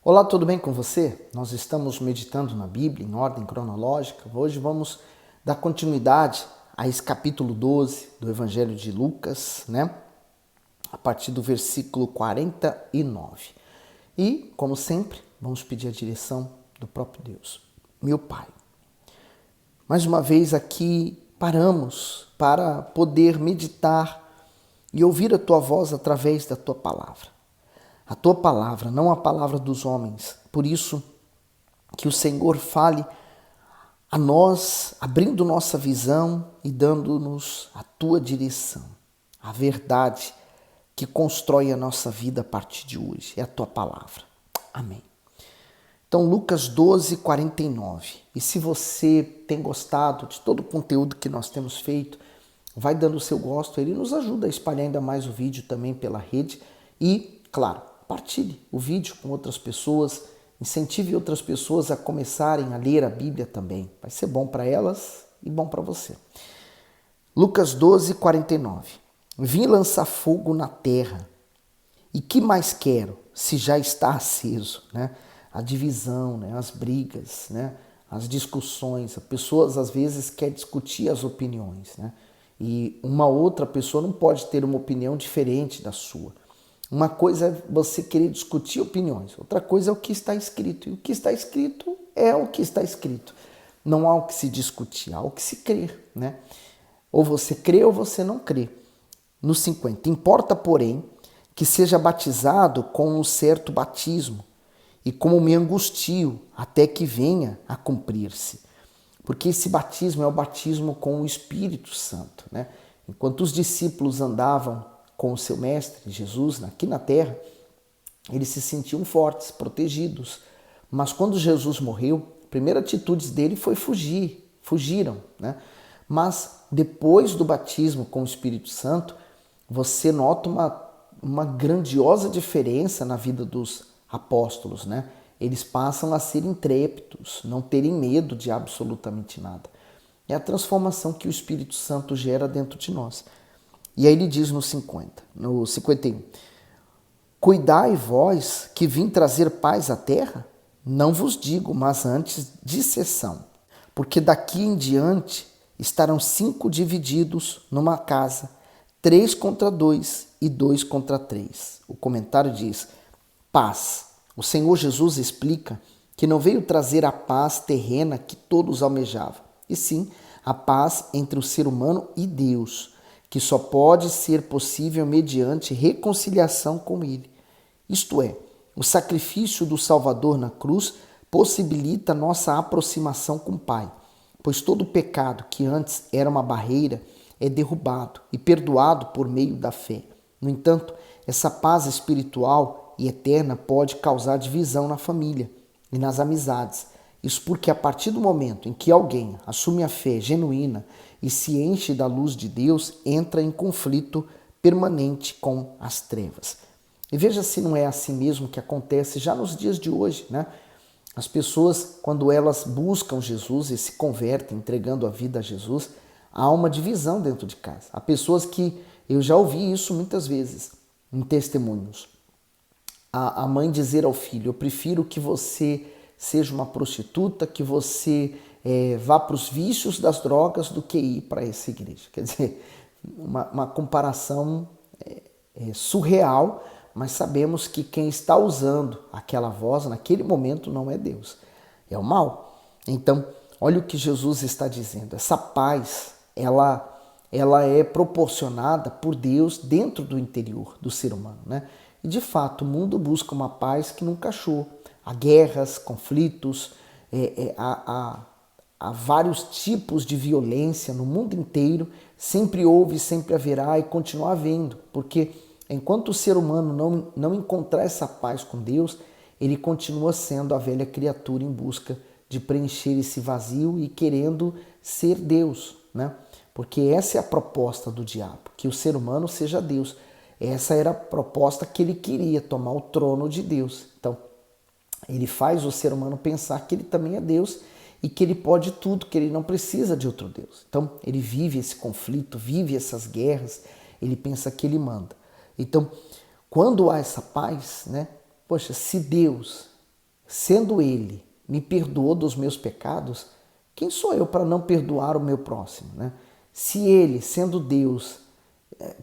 Olá, tudo bem com você? Nós estamos meditando na Bíblia em ordem cronológica. Hoje vamos dar continuidade a esse capítulo 12 do Evangelho de Lucas, né? A partir do versículo 49. E, como sempre, vamos pedir a direção do próprio Deus. Meu Pai, mais uma vez aqui paramos para poder meditar e ouvir a Tua voz através da Tua palavra. A Tua palavra, não a palavra dos homens. Por isso que o Senhor fale a nós, abrindo nossa visão e dando-nos a Tua direção. A verdade que constrói a nossa vida a partir de hoje é a Tua palavra. Amém. Então, Lucas 12, 49. E se você tem gostado de todo o conteúdo que nós temos feito, vai dando o seu gosto, ele nos ajuda a espalhar ainda mais o vídeo também pela rede e, claro, partilhe o vídeo com outras pessoas, incentive outras pessoas a começarem a ler a Bíblia também. Vai ser bom para elas e bom para você. Lucas 12, 49. Vim lançar fogo na terra. E que mais quero se já está aceso, né? A divisão, né? As brigas, né? As discussões. As pessoas às vezes querem discutir as opiniões, né? E uma outra pessoa não pode ter uma opinião diferente da sua. Uma coisa é você querer discutir opiniões, outra coisa é o que está escrito. E o que está escrito é o que está escrito. Não há o que se discutir, há o que se crer, né? Ou você crê ou você não crê. No 50, importa, porém, que seja batizado com um certo batismo, e como me angustio até que venha a cumprir-se. Porque esse batismo é o batismo com o Espírito Santo, né? Enquanto os discípulos andavam com o seu mestre, Jesus, aqui na terra, eles se sentiam fortes, protegidos. Mas quando Jesus morreu, a primeira atitude dele foi fugir, fugiram, né? Mas depois do batismo com o Espírito Santo, você nota uma grandiosa diferença na vida dos apóstolos, né? Eles passam a ser intrépidos, não terem medo de absolutamente nada. É a transformação que o Espírito Santo gera dentro de nós. E aí ele diz no 51, cuidai vós que vim trazer paz à terra? Não vos digo, mas antes dissessão, porque daqui em diante estarão 5 divididos numa casa, 3 contra 2 e 2 contra 3. O comentário diz, paz. O Senhor Jesus explica que não veio trazer a paz terrena que todos almejavam, e sim a paz entre o ser humano e Deus, que só pode ser possível mediante reconciliação com Ele. Isto é, o sacrifício do Salvador na cruz possibilita nossa aproximação com o Pai, pois todo pecado que antes era uma barreira é derrubado e perdoado por meio da fé. No entanto, essa paz espiritual e eterna pode causar divisão na família e nas amizades. Isso porque a partir do momento em que alguém assume a fé genuína e se enche da luz de Deus, entra em conflito permanente com as trevas. E veja se não é assim mesmo que acontece já nos dias de hoje, né? As pessoas, quando elas buscam Jesus e se convertem, entregando a vida a Jesus, há uma divisão dentro de casa. Há pessoas que, eu já ouvi isso muitas vezes em testemunhos. A mãe dizer ao filho, eu prefiro que você seja uma prostituta, que você vá para os vícios das drogas do que ir para essa igreja. Quer dizer, uma comparação surreal, mas sabemos que quem está usando aquela voz naquele momento não é Deus, é o mal. Então, olha o que Jesus está dizendo. Essa paz, ela é proporcionada por Deus dentro do interior do ser humano, né? E de fato, o mundo busca uma paz que nunca achou. Há guerras, conflitos, há vários tipos de violência no mundo inteiro, sempre houve, sempre haverá e continua havendo, porque enquanto o ser humano não encontrar essa paz com Deus, ele continua sendo a velha criatura em busca de preencher esse vazio e querendo ser Deus, né? Porque essa é a proposta do diabo, que o ser humano seja Deus. Essa era a proposta que ele queria, tomar o trono de Deus. Então, ele faz o ser humano pensar que ele também é Deus e que ele pode tudo, que ele não precisa de outro Deus. Então, ele vive esse conflito, vive essas guerras, ele pensa que ele manda. Então, quando há essa paz, né? Poxa, se Deus Sendo Ele me perdoou dos meus pecados, quem sou eu para não perdoar o meu próximo, né? Se Ele, sendo Deus,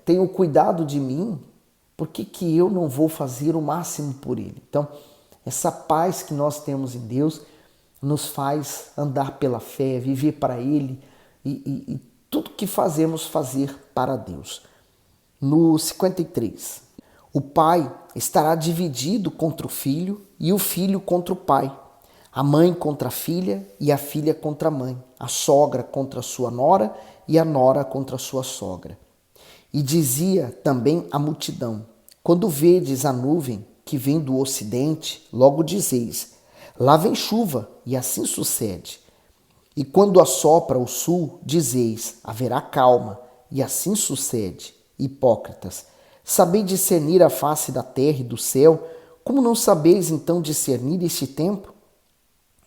tem o cuidado de mim, por que eu não vou fazer o máximo por Ele? Então, essa paz que nós temos em Deus nos faz andar pela fé, viver para Ele e tudo que fazemos fazer para Deus. No 53, o pai estará dividido contra o filho e o filho contra o pai, a mãe contra a filha e a filha contra a mãe, a sogra contra a sua nora e a nora contra a sua sogra. E dizia também a multidão: quando vedes a nuvem que vem do ocidente, logo dizeis: lá vem chuva, e assim sucede. E quando assopra o sul, dizeis: haverá calma, e assim sucede. Hipócritas, sabeis discernir a face da terra e do céu, como não sabeis então discernir este tempo?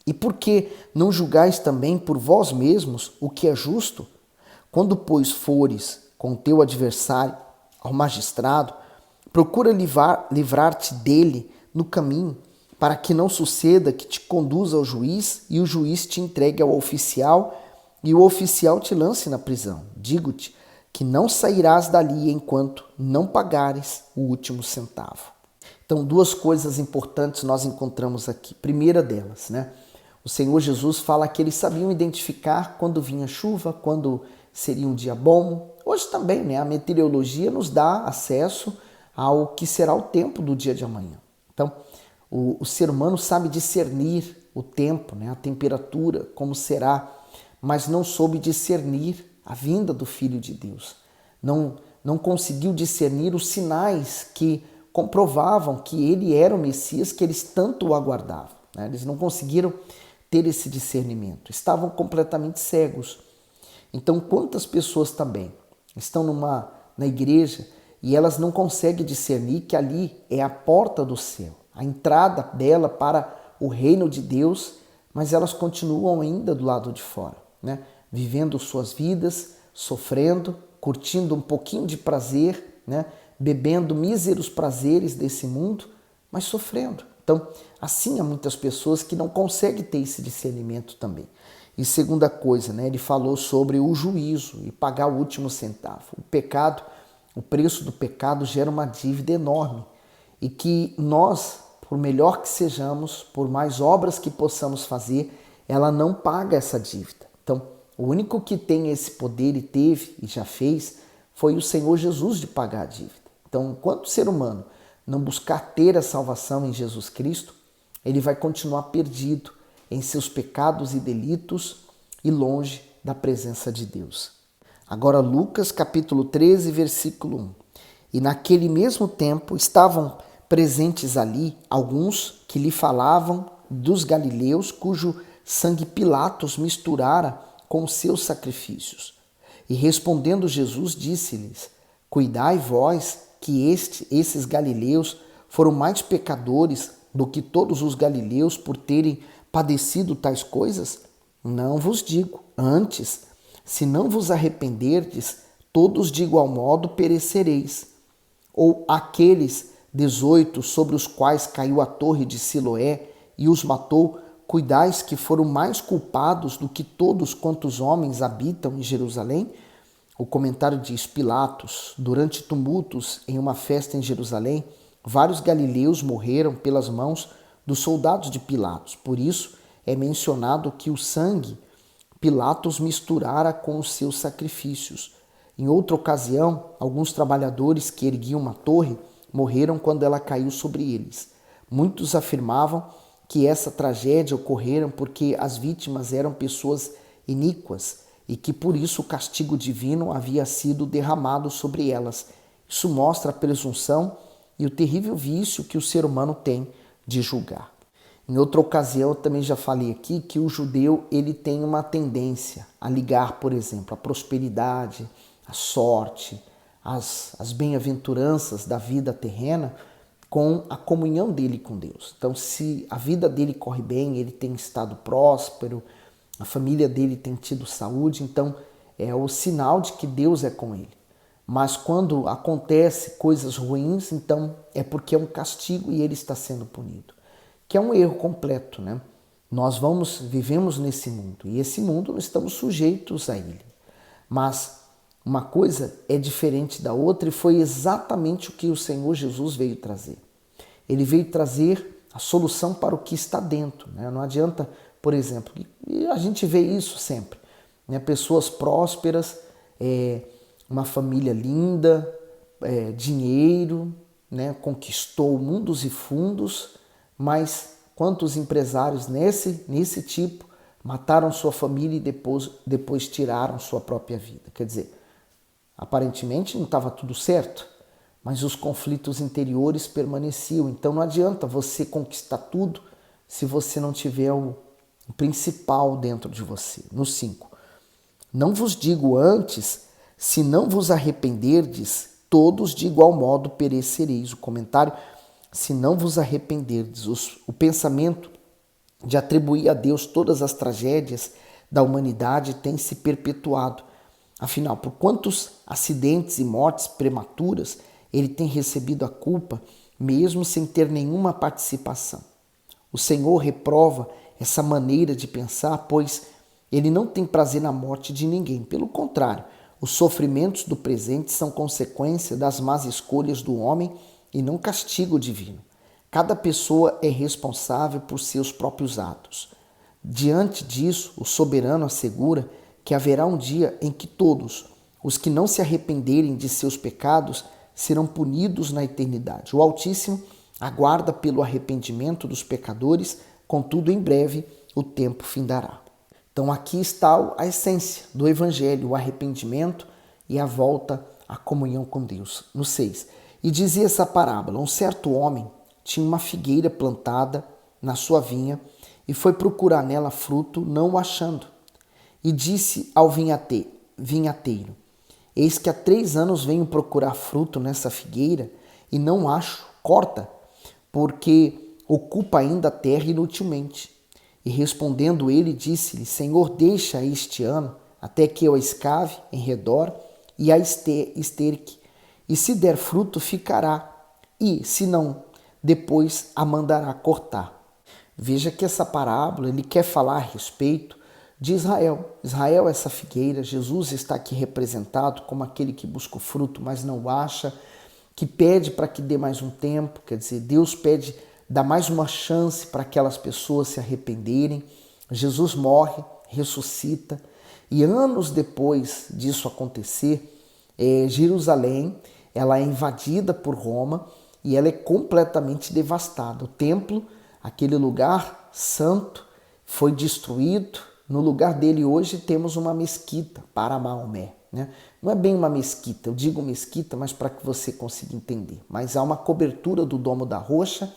E por que não julgais também por vós mesmos o que é justo? Quando, pois, fores com o teu adversário ao magistrado, procura livrar-te dele no caminho, para que não suceda que te conduza ao juiz e o juiz te entregue ao oficial e o oficial te lance na prisão. Digo-te que não sairás dali enquanto não pagares o último centavo. Então, duas coisas importantes nós encontramos aqui. Primeira delas, né? O Senhor Jesus fala que eles sabiam identificar quando vinha chuva, quando seria um dia bom. Hoje também, né? A meteorologia nos dá acesso ao que será o tempo do dia de amanhã. Então, o ser humano sabe discernir o tempo, né? A temperatura, como será, mas não soube discernir a vinda do Filho de Deus. Não conseguiu discernir os sinais que comprovavam que ele era o Messias que eles tanto o aguardavam, né? Eles não conseguiram ter esse discernimento, estavam completamente cegos. Então, quantas pessoas também estão na igreja e elas não conseguem discernir que ali é a porta do céu, a entrada dela para o reino de Deus, mas elas continuam ainda do lado de fora, né? Vivendo suas vidas, sofrendo, curtindo um pouquinho de prazer, né? Bebendo míseros prazeres desse mundo, mas sofrendo. Então, assim há muitas pessoas que não conseguem ter esse discernimento também. E segunda coisa, né? Ele falou sobre o juízo e pagar o último centavo. O pecado, o preço do pecado gera uma dívida enorme e que nós, por melhor que sejamos, por mais obras que possamos fazer, ela não paga essa dívida. Então, o único que tem esse poder e teve e já fez foi o Senhor Jesus de pagar a dívida. Então, enquanto o ser humano não buscar ter a salvação em Jesus Cristo, ele vai continuar perdido em seus pecados e delitos e longe da presença de Deus. Agora, Lucas capítulo 13, versículo 1. E naquele mesmo tempo estavam presentes ali alguns que lhe falavam dos galileus, cujo sangue Pilatos misturara com os seus sacrifícios. E respondendo Jesus, disse-lhes: cuidai vós que esses galileus foram mais pecadores do que todos os galileus por terem padecido tais coisas? Não vos digo. Antes, se não vos arrependerdes, todos de igual modo perecereis. Ou aqueles 18 sobre os quais caiu a torre de Siloé e os matou, cuidais que foram mais culpados do que todos quantos homens habitam em Jerusalém? O comentário diz: Pilatos, durante tumultos em uma festa em Jerusalém, vários galileus morreram pelas mãos dos soldados de Pilatos. Por isso é mencionado que o sangue Pilatos misturara com os seus sacrifícios. Em outra ocasião, alguns trabalhadores que erguiam uma torre morreram quando ela caiu sobre eles. Muitos afirmavam que essa tragédia ocorrera porque as vítimas eram pessoas iníquas e que por isso o castigo divino havia sido derramado sobre elas. Isso mostra a presunção e o terrível vício que o ser humano tem de julgar. Em outra ocasião, eu também já falei aqui que o judeu ele tem uma tendência a ligar, por exemplo, a prosperidade, a sorte, as bem-aventuranças da vida terrena com a comunhão dele com Deus. Então, se a vida dele corre bem, ele tem estado próspero, a família dele tem tido saúde, então é o sinal de que Deus é com ele. Mas quando acontece coisas ruins, então é porque é um castigo e ele está sendo punido. que é um erro completo, né? Nós vivemos nesse mundo e esse mundo nós estamos sujeitos a ele. Mas uma coisa é diferente da outra e foi exatamente o que o Senhor Jesus veio trazer. Ele veio trazer a solução para o que está dentro, né? Não adianta, por exemplo, e a gente vê isso sempre, né? Pessoas prósperas, uma família linda, dinheiro, né? Conquistou mundos e fundos, mas quantos empresários nesse tipo mataram sua família e depois tiraram sua própria vida? Quer dizer, aparentemente não estava tudo certo, mas os conflitos interiores permaneciam. Então não adianta você conquistar tudo se você não tiver o principal dentro de você. No 5. Não vos digo antes, se não vos arrependerdes, todos de igual modo perecereis. O comentário, se não vos arrependerdes, o pensamento de atribuir a Deus todas as tragédias da humanidade tem se perpetuado. Afinal, por quantos acidentes e mortes prematuras ele tem recebido a culpa, mesmo sem ter nenhuma participação. O Senhor reprova essa maneira de pensar, pois ele não tem prazer na morte de ninguém. Pelo contrário, os sofrimentos do presente são consequência das más escolhas do homem e não castigo divino. Cada pessoa é responsável por seus próprios atos. Diante disso, o soberano assegura que haverá um dia em que todos, os que não se arrependerem de seus pecados, serão punidos na eternidade. O Altíssimo aguarda pelo arrependimento dos pecadores, contudo, em breve o tempo findará. Então aqui está a essência do Evangelho, o arrependimento e a volta à comunhão com Deus. No 6. E dizia essa parábola: um certo homem tinha uma figueira plantada na sua vinha e foi procurar nela fruto, não o achando. E disse ao vinhateiro: eis que há 3 anos venho procurar fruto nessa figueira e não acho, corta, porque ocupa ainda a terra inutilmente. E respondendo ele, disse-lhe: Senhor, deixa este ano, até que eu a escave em redor e a esterque. E se der fruto, ficará, e se não, depois a mandará cortar. Veja que essa parábola, ele quer falar a respeito de Israel. Israel é essa figueira, Jesus está aqui representado como aquele que busca o fruto, mas não o acha, que pede para que dê mais um tempo, quer dizer, Deus pede, dá mais uma chance para aquelas pessoas se arrependerem. Jesus morre, ressuscita, e anos depois disso acontecer, Jerusalém, ela é invadida por Roma e ela é completamente devastada. O templo, aquele lugar santo, foi destruído. No lugar dele hoje temos uma mesquita para Maomé, né? Não é bem uma mesquita, eu digo mesquita, mas para que você consiga entender. Mas há uma cobertura do Domo da Rocha,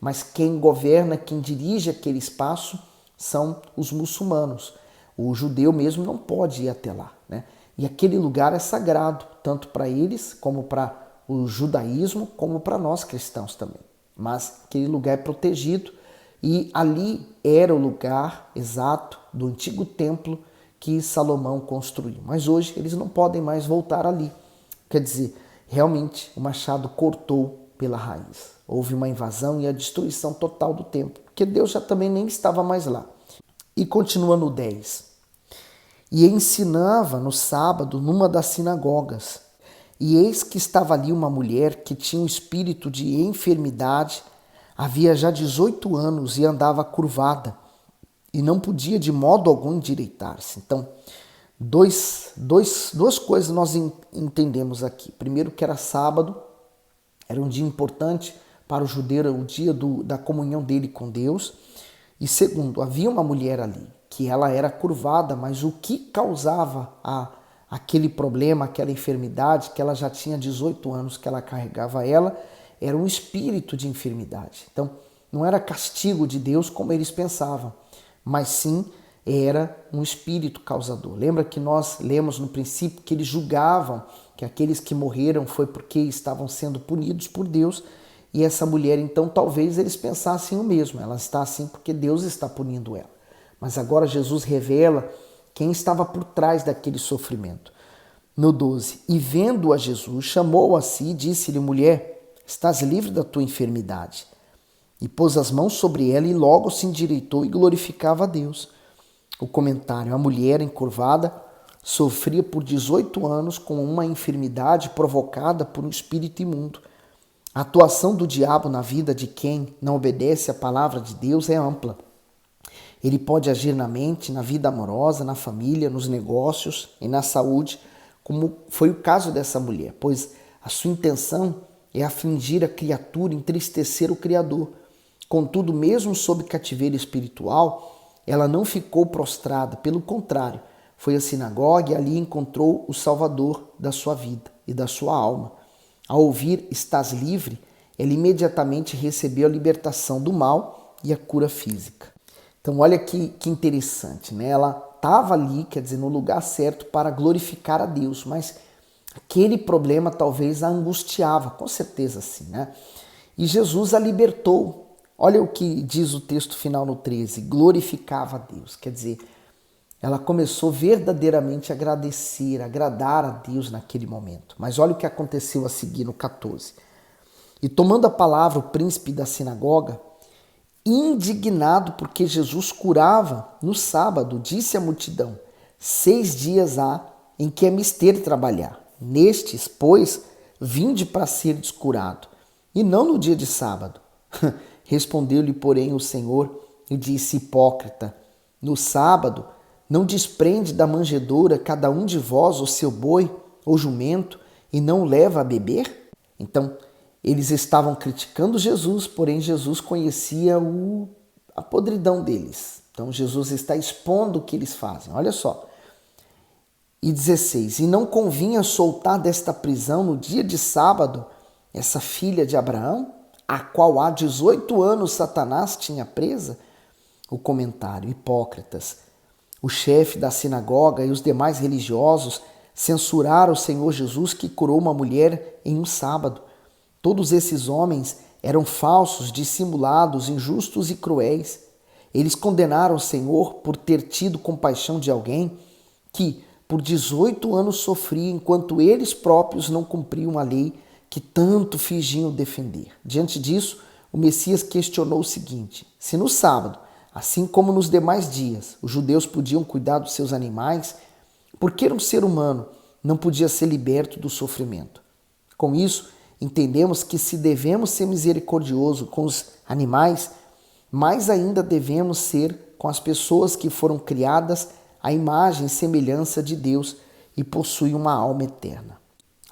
mas quem governa, quem dirige aquele espaço são os muçulmanos. O judeu mesmo não pode ir até lá, né? E aquele lugar é sagrado, tanto para eles, como para o judaísmo, como para nós cristãos também. Mas aquele lugar é protegido e ali era o lugar exato do antigo templo que Salomão construiu. Mas hoje eles não podem mais voltar ali. Quer dizer, realmente o machado cortou pela raiz. Houve uma invasão e a destruição total do templo, porque Deus já também nem estava mais lá. E continua no 10. E ensinava no sábado numa das sinagogas. E eis que estava ali uma mulher que tinha um espírito de enfermidade, havia já 18 anos e andava curvada, e não podia de modo algum endireitar-se. Então, duas coisas nós entendemos aqui. Primeiro, que era sábado, era um dia importante para o judeu, o dia da comunhão dele com Deus. E segundo, havia uma mulher ali, que ela era curvada, mas o que causava aquele problema, aquela enfermidade, que ela já tinha 18 anos que ela carregava ela, era um espírito de enfermidade. Então, não era castigo de Deus como eles pensavam, mas sim era um espírito causador. Lembra que nós lemos no princípio que eles julgavam que aqueles que morreram foi porque estavam sendo punidos por Deus, e essa mulher, então, talvez eles pensassem o mesmo, ela está assim porque Deus está punindo ela. Mas agora Jesus revela quem estava por trás daquele sofrimento. No 12, e vendo a Jesus, chamou-a a si e disse-lhe: mulher, estás livre da tua enfermidade. e pôs as mãos sobre ela e logo se endireitou e glorificava a Deus. O comentário: a mulher encurvada sofria por 18 anos com uma enfermidade provocada por um espírito imundo. A atuação do diabo na vida de quem não obedece à palavra de Deus é ampla. Ele pode agir na mente, na vida amorosa, na família, nos negócios e na saúde, como foi o caso dessa mulher, pois a sua intenção é afligir a criatura, entristecer o Criador. Contudo, mesmo sob cativeiro espiritual, ela não ficou prostrada, pelo contrário, foi à sinagoga e ali encontrou o Salvador da sua vida e da sua alma. Ao ouvir "estás livre", ela imediatamente recebeu a libertação do mal e a cura física. Então olha que interessante, né? Ela estava ali, quer dizer, no lugar certo para glorificar a Deus, mas aquele problema talvez a angustiava, com certeza sim, né? E Jesus a libertou. Olha o que diz o texto final no 13, glorificava a Deus, quer dizer, ela começou verdadeiramente a agradecer, a agradar a Deus naquele momento. Mas olha o que aconteceu a seguir no 14. E tomando a palavra o príncipe da sinagoga, indignado porque Jesus curava no sábado, disse à multidão: 6 dias há em que é mister trabalhar. Nestes, pois, vinde para seres curado, e não no dia de sábado. Respondeu-lhe, porém, o Senhor e disse: hipócrita, no sábado não desprende da manjedoura cada um de vós o seu boi ou jumento e não o leva a beber? Então, eles estavam criticando Jesus, porém Jesus conhecia a podridão deles. Então Jesus está expondo o que eles fazem. Olha só. E 16. E não convinha soltar desta prisão no dia de sábado essa filha de Abraão, a qual há 18 anos Satanás tinha presa? O comentário: hipócritas. O chefe da sinagoga e os demais religiosos censuraram o Senhor Jesus, que curou uma mulher em um sábado. Todos esses homens eram falsos, dissimulados, injustos e cruéis. Eles condenaram o Senhor por ter tido compaixão de alguém que por 18 anos sofria, enquanto eles próprios não cumpriam a lei que tanto fingiam defender. Diante disso, o Messias questionou o seguinte: se no sábado, assim como nos demais dias, os judeus podiam cuidar dos seus animais, por que um ser humano não podia ser liberto do sofrimento? Com isso, entendemos que se devemos ser misericordiosos com os animais, mais ainda devemos ser com as pessoas que foram criadas à imagem e semelhança de Deus e possuem uma alma eterna.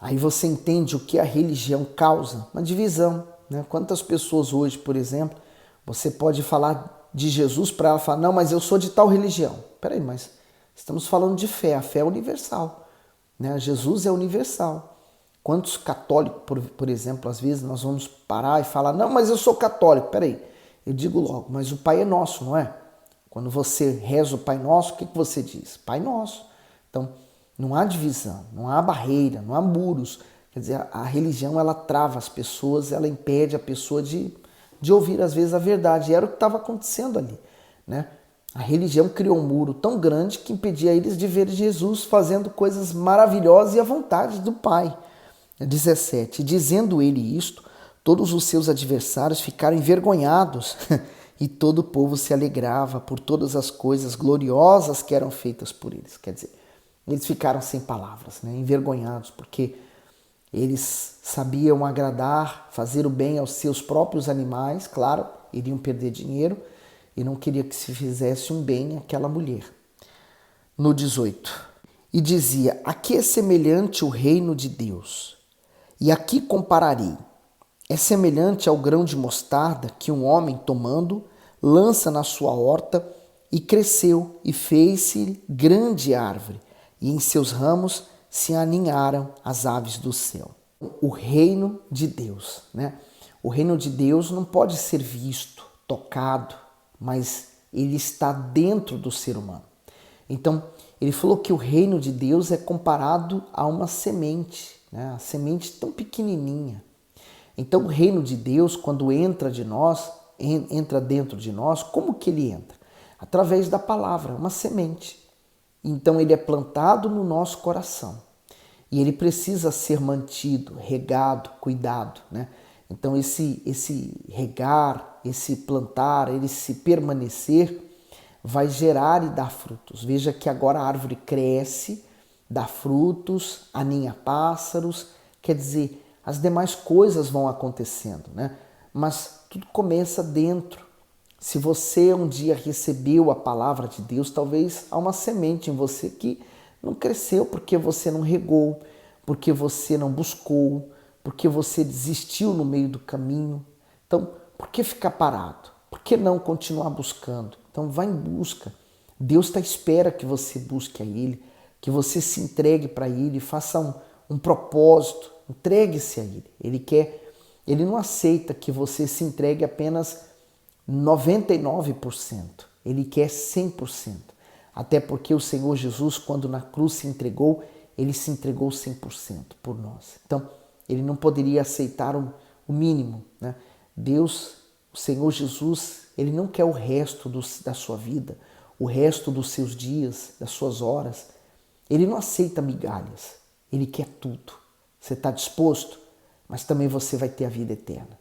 Aí você entende o que a religião causa? Uma divisão, né? Quantas pessoas hoje, por exemplo, você pode falar de Jesus para ela falar: não, mas eu sou de tal religião. Peraí, mas estamos falando de fé, a fé é universal, né? Jesus é universal. Quantos católicos, por exemplo, às vezes nós vamos parar e falar: não, mas eu sou católico. Peraí, eu digo logo: mas o Pai é nosso, não é? Quando você reza o Pai Nosso, o que você diz? Pai Nosso. Então, não há divisão, não há barreira, não há muros. Quer dizer, a religião, ela trava as pessoas, ela impede a pessoa de ouvir, às vezes, a verdade. E era o que estava acontecendo ali, né? A religião criou um muro tão grande que impedia eles de ver Jesus fazendo coisas maravilhosas e à vontade do Pai. 17. Dizendo ele isto, todos os seus adversários ficaram envergonhados e todo o povo se alegrava por todas as coisas gloriosas que eram feitas por eles. Quer dizer, eles ficaram sem palavras, né? Envergonhados, porque eles sabiam agradar, fazer o bem aos seus próprios animais, claro, iriam perder dinheiro e não queria que se fizesse um bem àquela mulher. No 18. E dizia: a que é semelhante o reino de Deus? E aqui compararei. É semelhante ao grão de mostarda que um homem, tomando, lança na sua horta, e cresceu, e fez-se grande árvore, e em seus ramos se aninharam as aves do céu. O reino de Deus, né? O reino de Deus não pode ser visto, tocado, mas ele está dentro do ser humano. Então, ele falou que o reino de Deus é comparado a uma semente, né? A semente tão pequenininha. Então, o reino de Deus, quando entra dentro de nós, como que ele entra? Através da palavra, uma semente. Então, ele é plantado no nosso coração. E ele precisa ser mantido, regado, cuidado, né? Então, esse regar, esse plantar, esse permanecer, vai gerar e dar frutos. Veja que agora a árvore cresce, dá frutos, aninha pássaros, quer dizer, as demais coisas vão acontecendo, né? Mas tudo começa dentro. Se você um dia recebeu a palavra de Deus, talvez há uma semente em você que não cresceu porque você não regou, porque você não buscou, porque você desistiu no meio do caminho. Então, por que ficar parado? Por que não continuar buscando? Então, vá em busca. Deus está à espera que você busque a Ele, que você se entregue para Ele, faça um propósito, entregue-se a Ele. Ele não aceita que você se entregue apenas 99%. Ele quer 100%. Até porque o Senhor Jesus, quando na cruz se entregou, Ele se entregou 100% por nós. Então, Ele não poderia aceitar o mínimo, né? Deus, o Senhor Jesus, Ele não quer o resto da sua vida, o resto dos seus dias, das suas horas. Ele não aceita migalhas. Ele quer tudo. Você está disposto? Mas também você vai ter a vida eterna.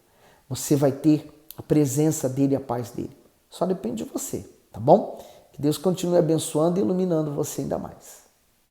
Você vai ter a presença dele, a paz dele. Só depende de você, tá bom? Que Deus continue abençoando e iluminando você ainda mais.